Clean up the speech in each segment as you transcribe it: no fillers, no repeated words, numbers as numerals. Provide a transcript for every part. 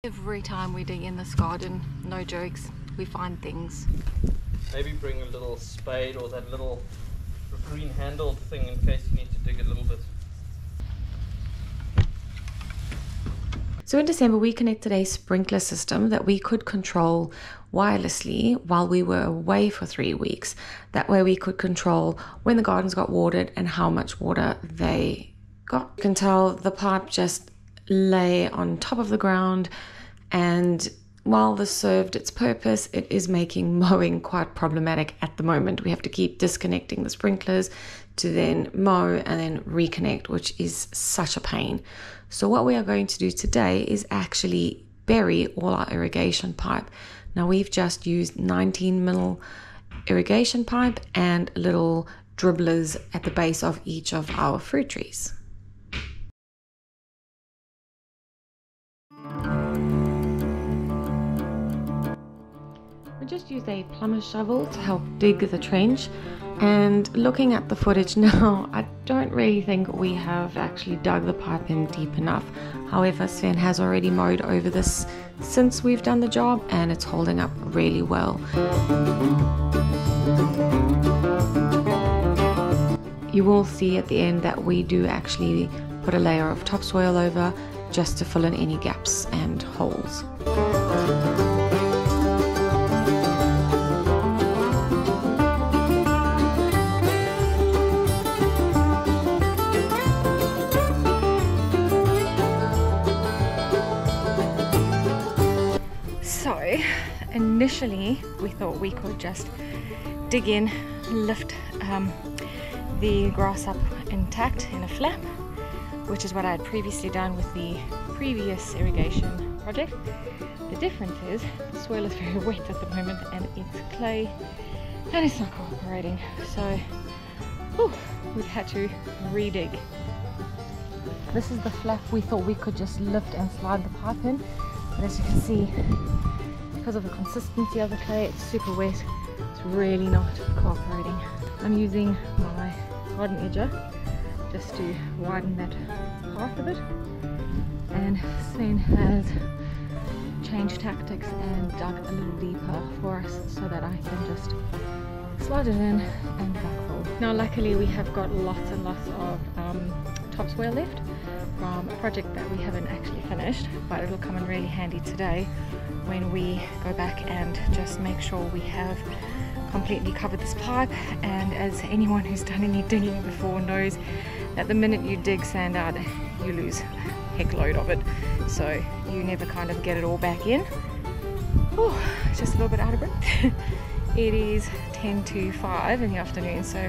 Every time we dig in this garden, no jokes, we find things. Maybe bring a little spade or that little green handled thing in case you need to dig a little bit. So in December, we connected a sprinkler system that we could control wirelessly while we were away for 3 weeks. That way we could control when the gardens got watered and how much water they got. You can tell the pipe just lay on top of the ground, and while this served its purpose, it is making mowing quite problematic at the moment. We have to keep disconnecting the sprinklers to then mow and then reconnect, which is such a pain. So what we are going to do today is actually bury all our irrigation pipe. Now we've just used 19mm irrigation pipe and little dribblers at the base of each of our fruit trees. We just used a plumber's shovel to help dig the trench, and looking at the footage now, I don't really think we have actually dug the pipe in deep enough. However, Sven has already mowed over this since we've done the job, and it's holding up really well. You will see at the end that we do actually put a layer of topsoil over just to fill in any gaps and holes. Initially, we thought we could just dig in, lift the grass up intact in a flap, which is what I had previously done with the previous irrigation project. The difference is the soil is very wet at the moment and it's clay and it's not cooperating, so we've had to re-dig. This is the flap we thought we could just lift and slide the pipe in, but as you can see, because of the consistency of the clay, it's super wet, it's really not cooperating. I'm using my garden edger just to widen that path a bit, and Sven has changed tactics and dug a little deeper for us so that I can just slide it in and backfill. Now luckily we have got lots and lots of topsoil left from a project that we haven't actually finished, but it'll come in really handy today when we go back and just make sure we have completely covered this pipe. And as anyone who's done any digging before knows, that the minute you dig sand out, you lose a heck load of it, so you never kind of get it all back in. Just a little bit out of breath. It is 10 to 5 in the afternoon, so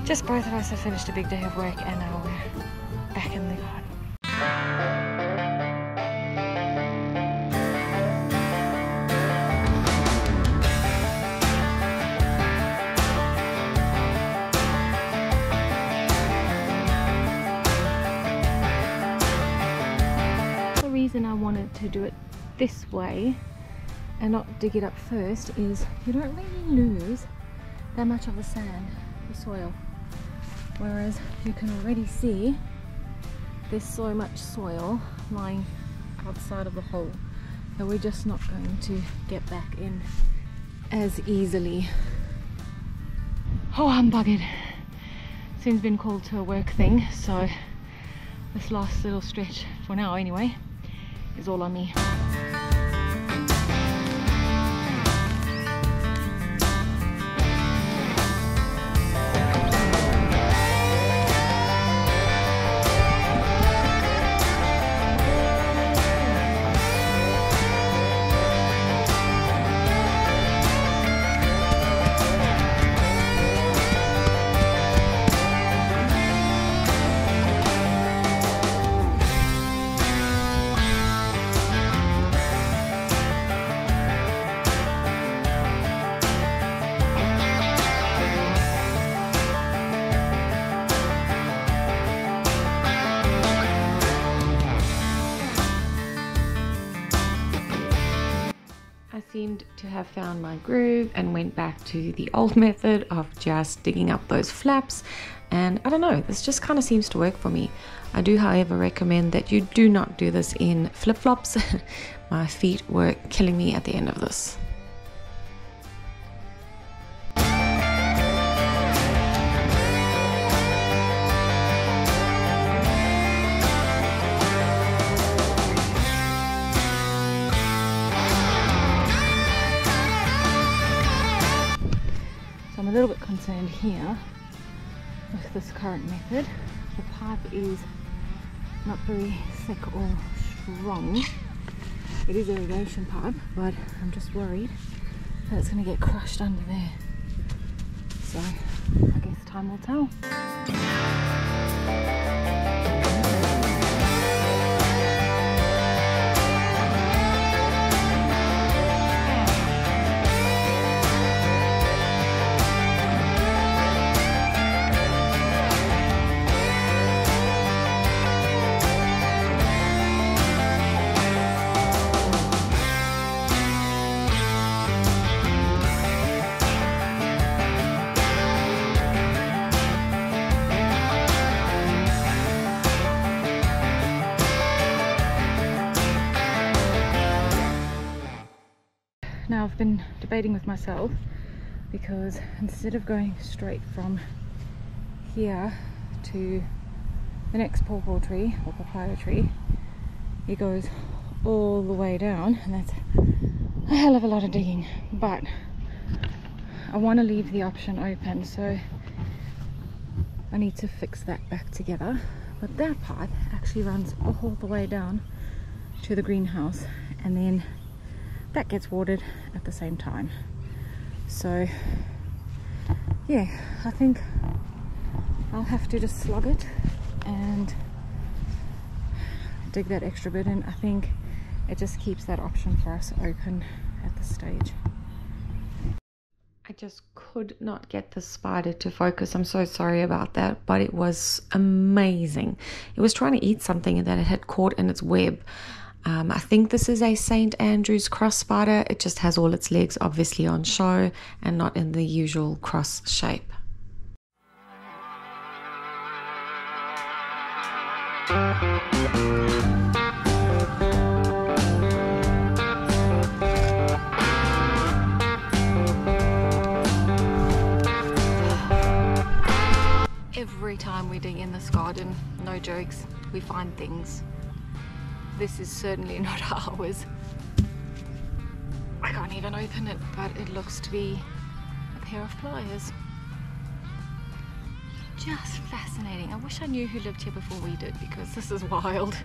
just both of us have finished a big day of work and now we're back in the garden. I wanted to do it this way and not dig it up first is you don't really lose that much of the sand, the soil, whereas you can already see there's so much soil lying outside of the hole that we're just not going to get back in as easily. I'm buggered. Sven's been called to a work thing, so this last little stretch, for now anyway, is all on me. Seemed to have found my groove and went back to the old method of just digging up those flaps, and I don't know, this just kind of seems to work for me. I do however recommend that you do not do this in flip-flops My feet were killing me at the end of this. I'm a little bit concerned here with this current method. The pipe is not very thick or strong. It is irrigation pipe, but I'm just worried that it's going to get crushed under there. So I guess time will tell. Now I've been debating with myself, because instead of going straight from here to the next pawpaw tree or papaya tree, it goes all the way down, and that's a hell of a lot of digging. But I want to leave the option open, so I need to fix that back together. But that pipe actually runs all the way down to the greenhouse, and then that gets watered at the same time. So yeah, I think I'll have to just slug it and dig that extra bit in. I think it just keeps that option for us open at this stage. I just could not get the spider to focus. I'm so sorry about that, but it was amazing. It was trying to eat something that it had caught in its web. I think this is a St. Andrew's cross spider. It just has all its legs obviously on show and not in the usual cross shape. Every time we dig in this garden, no jokes, we find things. This is certainly not ours. I can't even open it, but it looks to be a pair of pliers. Just fascinating. I wish I knew who lived here before we did, because this is wild.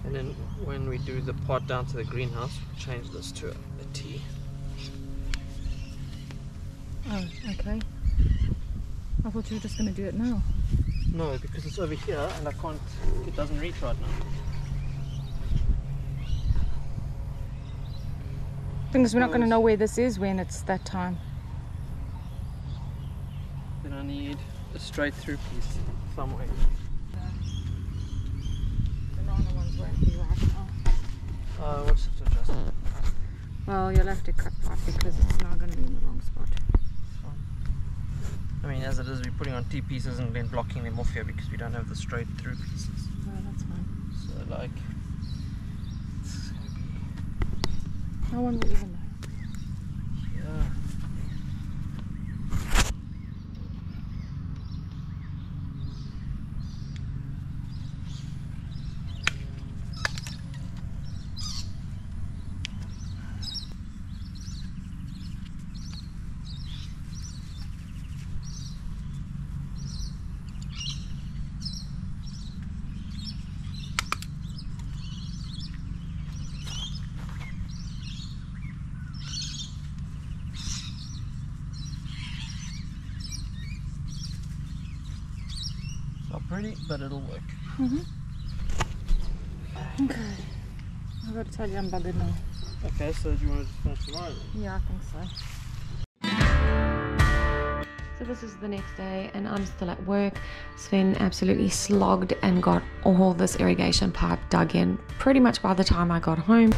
And then when we do the pot down to the greenhouse, we'll change this to a T. Oh, okay. I thought you were just going to do it now. No, because it's over here and I can't, it doesn't reach right now. Thing is, we're not going to know where this is when it's that time. Then I need a straight through piece somewhere. The banana ones won't be right now. We'll just have to adjust it. Well, you'll have to cut pipe because it's now going to be in the wrong spot. I mean, as it is, we're putting on T pieces and then blocking them off here because we don't have the straight through pieces. No, that's fine. So like, it's gonna be No one will even know. here. Not pretty, but it'll work. Okay. I've got to tell you I'm buggered now. Okay, so do you want to just finish tomorrow then? Yeah, I think so. So this is the next day and I'm still at work. Sven absolutely slogged and got all this irrigation pipe dug in pretty much by the time I got home.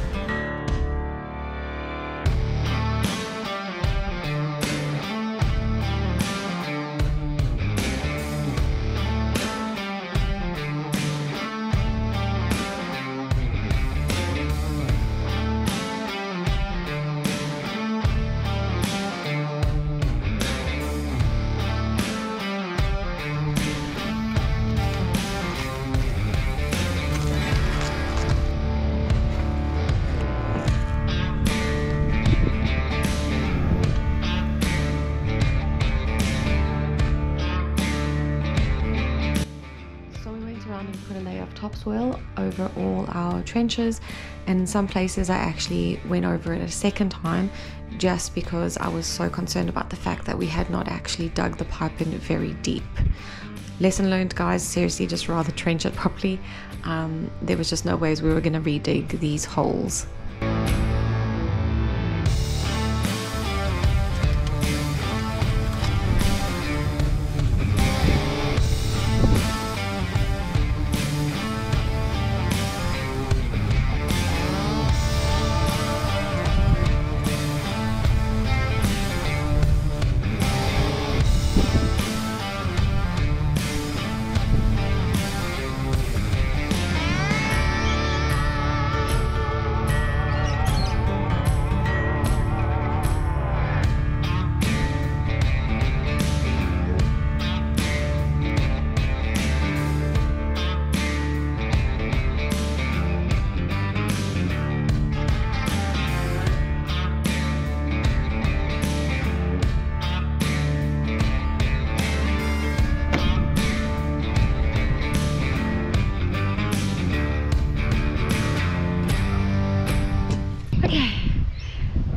put a layer of topsoil over all our trenches, and in some places I actually went over it a second time just because I was so concerned about the fact that we had not actually dug the pipe in very deep. Lesson learned, guys, seriously, just rather trench it properly. There was just no ways we were going to redig these holes.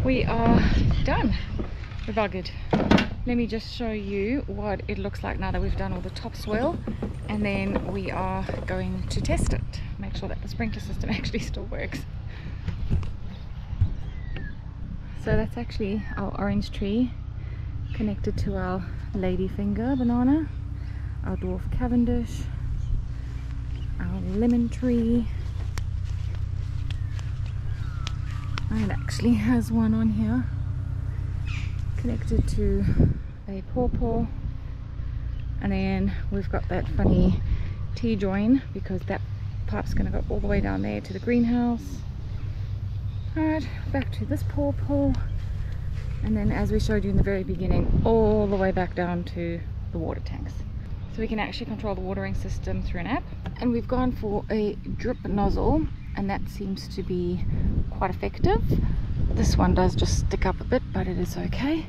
We are done. We're buggered. Let me just show you what it looks like now that we've done all the topsoil, and then we are going to test it, make sure that the sprinkler system actually still works. So that's actually our orange tree connected to our ladyfinger banana, our dwarf Cavendish, our lemon tree. It actually has one on here connected to a pawpaw, and then we've got that funny T-join because that pipe's going to go all the way down there to the greenhouse. Alright, back to this pawpaw, and then as we showed you in the very beginning, all the way back down to the water tanks. So we can actually control the watering system through an app, and we've gone for a drip nozzle, and that seems to be quite effective. This one does just stick up a bit, but it is okay.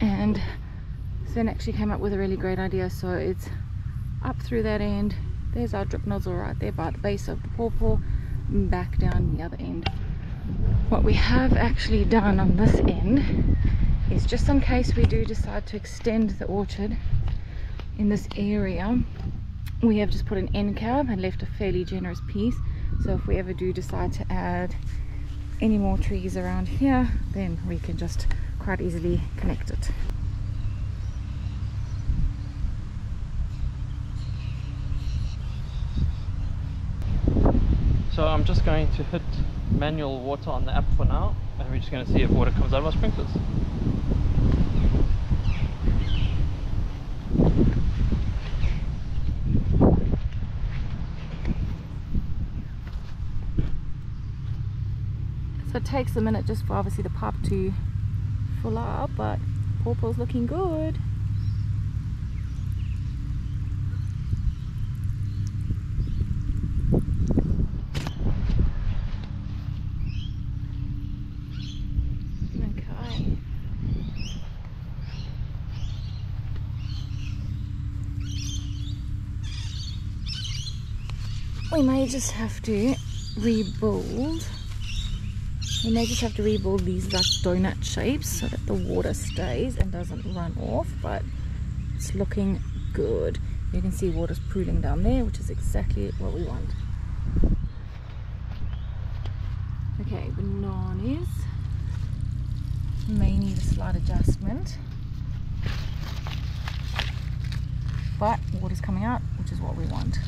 And Sven actually came up with a really great idea. So it's up through that end, there's our drip nozzle right there by the base of the pawpaw, and back down the other end. What we have actually done on this end is, just in case we do decide to extend the orchard in this area, we have just put an end cap and left a fairly generous piece, so if we ever do decide to add any more trees around here, then we can just quite easily connect it. So I'm just going to hit manual water on the app for now, and we're just going to see if water comes out of our sprinklers. So it takes a minute just for obviously the pipe to fill up, but pawpaw's looking good. Okay. We may just have to rebuild. We may just have to rebuild these like donut shapes so that the water stays and doesn't run off, but it's looking good. You can see water's pooling down there, which is exactly what we want. Okay, bananas may need a slight adjustment, but water's coming out, which is what we want.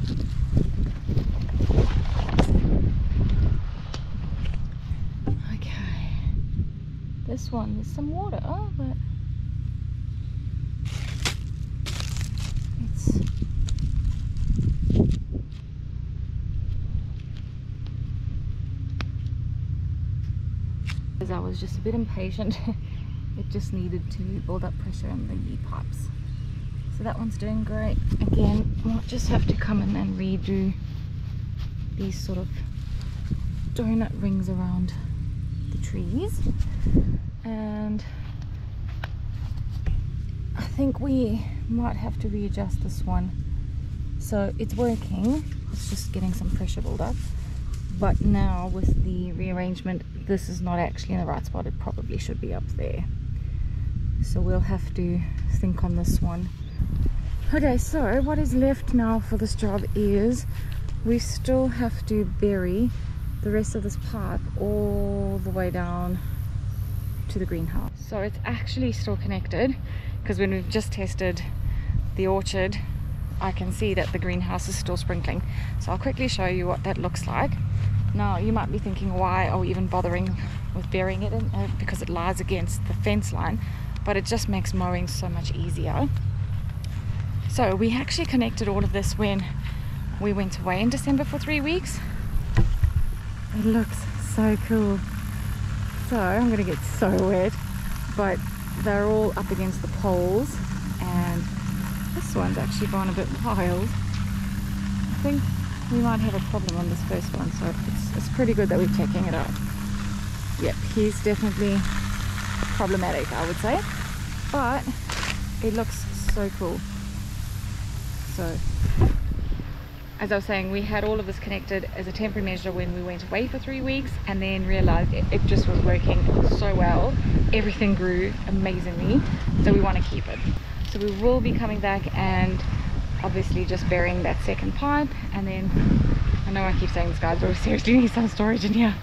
This one, there's some water, but it's because I was just a bit impatient. It just needed to build up pressure on the pipes. So that one's doing great. Again, we'll just have to come in and redo these sort of donut rings around the trees, and I think we might have to readjust this one. So it's working, it's just getting some pressure build up. But now with the rearrangement, this is not actually in the right spot. It probably should be up there. So we'll have to think on this one. Okay, so what is left now for this job is we still have to bury the rest of this pipe all the way down to the greenhouse. So it's actually still connected, because when we've just tested the orchard, I can see that the greenhouse is still sprinkling. So I'll quickly show you what that looks like. Now you might be thinking, why are we even bothering with burying it in? Because it lies against the fence line, but it just makes mowing so much easier. So we actually connected all of this when we went away in December for 3 weeks. It looks so cool. So I'm gonna get so wet, but they're all up against the poles, and this one's actually gone a bit wild. I think we might have a problem on this first one, so it's pretty good that we're checking it out. Yep, he's definitely problematic, I would say, but it looks so cool. So as I was saying, we had all of this connected as a temporary measure when we went away for 3 weeks, and then realized it just was working so well. Everything grew amazingly, so we want to keep it. So we will be coming back and obviously just burying that second pipe, and then I know I keep saying this, guys, but we seriously need some storage in here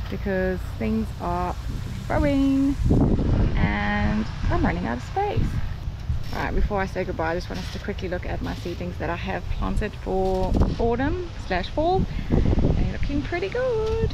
because things are growing and I'm running out of space. Alright, before I say goodbye, I just want us to quickly look at my seedlings that I have planted for autumn/fall, and they're looking pretty good.